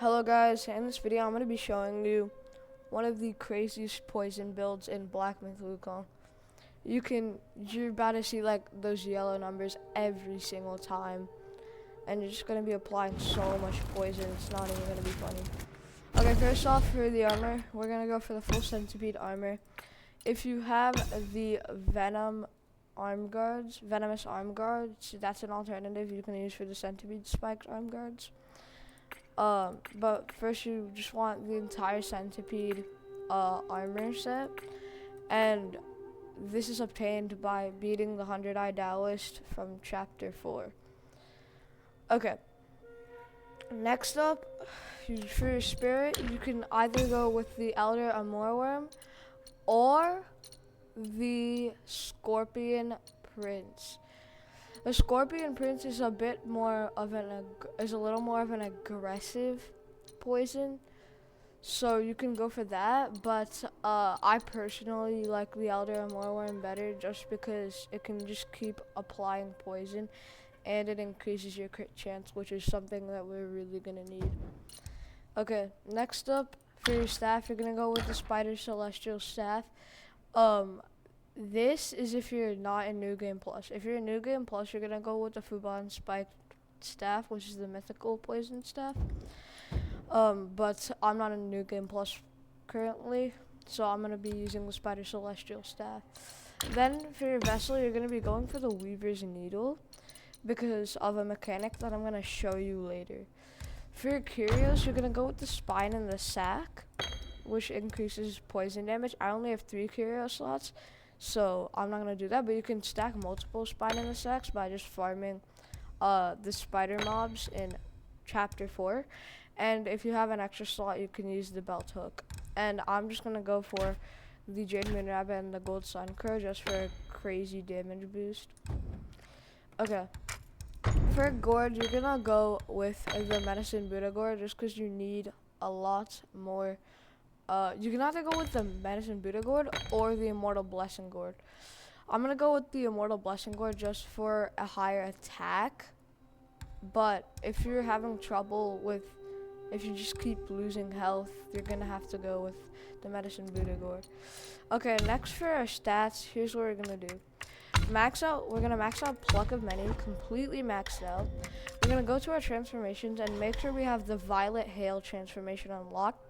Hello guys, in this video I'm going to be showing you one of the craziest poison builds in Black Myth Wukong. You're about to see like those yellow numbers every single time, and you're just going to be applying so much poison, it's not even going to be funny. Okay, first off, for the armor, we're going to go for the full centipede armor. If you have the venomous arm guards, that's an alternative you can use for the centipede spiked arm guards. But first you just want the entire centipede armor set, and this is obtained by beating the 100-Eye Taoist from chapter 4. Okay, next up, for your spirit, you can either go with the Elder Amorworm or the Scorpion Prince. The Scorpion Prince is a little more of an aggressive poison, so you can go for that. But I personally like the Elder Amorworm better, just because it can just keep applying poison, and it increases your crit chance, which is something that we're really gonna need. Okay, next up, for your staff, you're gonna go with the Spider Celestial Staff. This is if you're not in New Game Plus. If you're in New Game Plus, you're gonna go with the Fuban Spiked Staff, which is the mythical poison staff. But I'm not in New Game Plus currently, so I'm gonna be using the Spider Celestial Staff. Then for your vessel, you're gonna be going for the Weaver's Needle because of a mechanic that I'm gonna show you later. For your curios, you're gonna go with the Spine and the Sack, which increases poison damage. I only have 3 curio slots, so I'm not gonna do that, but you can stack multiple Spine in the Sacks by just farming the spider mobs in chapter 4. And if you have an extra slot, you can use the Belt Hook. And I'm just gonna go for the Jade Moon Rabbit and the Gold Sun Crow just for a crazy damage boost. Okay. For Gourd, you're gonna go with the Medicine Buddha Gourd just because you need a lot more. You can either go with the Medicine Buddha Gourd or the Immortal Blessing Gourd. I'm gonna go with the Immortal Blessing Gourd just for a higher attack. But if you're having trouble if you just keep losing health, you're gonna have to go with the Medicine Buddha Gourd. Okay, next for our stats, here's what we're gonna do. We're gonna max out Pluck of Many, completely maxed out. We're gonna go to our transformations and make sure we have the Violet Hail transformation unlocked.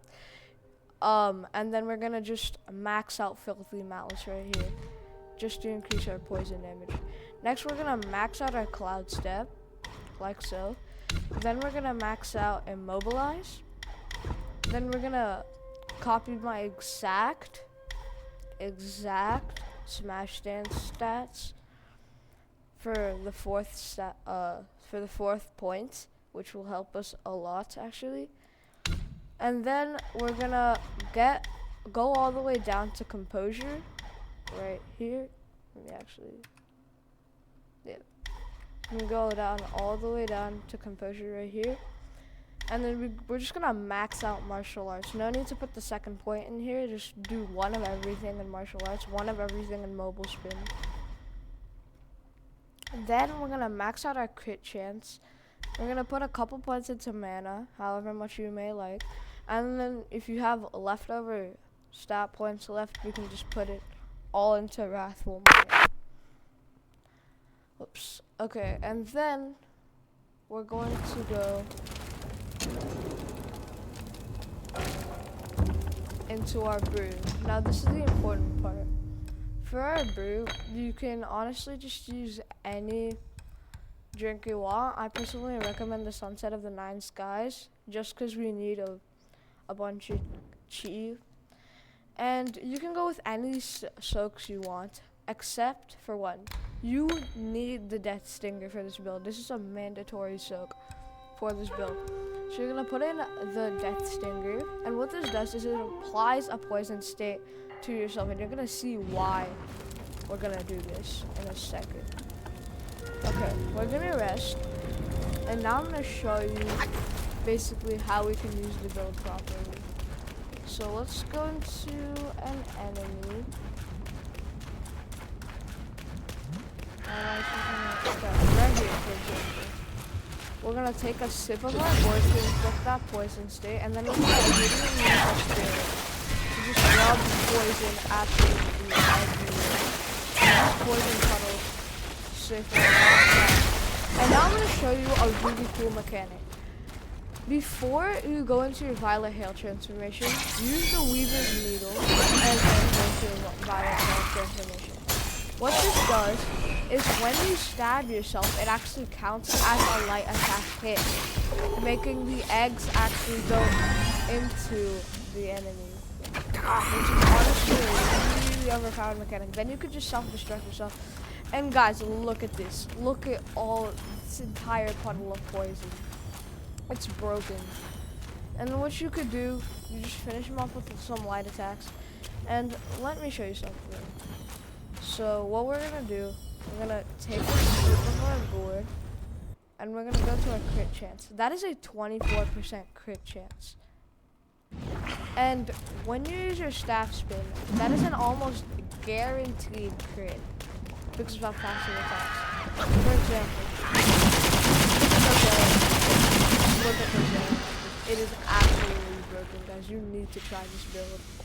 And then we're gonna just max out Filthy Malice right here, just to increase our poison damage. Next, we're gonna max out our Cloud Step, like so. Then we're gonna max out Immobilize. Then we're gonna copy my exact Smash Dance stats for the fourth point, which will help us a lot actually. And then we're gonna go all the way down to Composure right here. Let me actually, yeah. I'm gonna go down all the way down to Composure right here. And then we're just gonna max out Martial Arts. No need to put the second point in here. Just do one of everything in Martial Arts, one of everything in Mobile Spin. Then we're gonna max out our crit chance. We're gonna put a couple points into mana, however much you may like. And then if you have leftover stat points left, you can just put it all into Wrathful Mana. Oops. Okay, and then we're going to go into our brew. Now this is the important part. For our brew, you can honestly just use any drink you want. I personally recommend the Sunset of the Nine Skies, just because we need a bunch of chi. And you can go with any soaks you want, except for one. You need the Death Stinger for this build. This is a mandatory soak for this build. So you're gonna put in the Death Stinger, and what this does is it applies a poison state to yourself, and you're gonna see why we're gonna do this in a second. Okay, we're gonna rest, and now I'm gonna show you basically how we can use the build properly. So let's go into an enemy. Right here, for example. we're gonna take a sip of our board to inflict that poison state, and then we're gonna immediately use our spirit to just rub poison absolutely everywhere. Just poison puddles safe for a long time. And now I'm gonna show you a really cool mechanic. Before you go into your Violet Hail transformation, use the Weaver's Needle and then go to your Violet Hail transformation. What this does is when you stab yourself, it actually counts as a light attack hit, making the eggs actually go into the enemy, which is honestly a really overpowered mechanic. Then you could just self-destruct yourself. And guys, look at this. Look at this entire puddle of poison. It's broken. And then what you could do, you just finish him off with some light attacks. And let me show you something. So what we're gonna do, we're gonna take a scoop of our board, and we're gonna go to our crit chance. That is a 24% crit chance. And when you use your staff spin, that is an almost guaranteed crit because of how fast it attacks. For example, look at the damage. It is absolutely broken, guys. You need to try this build.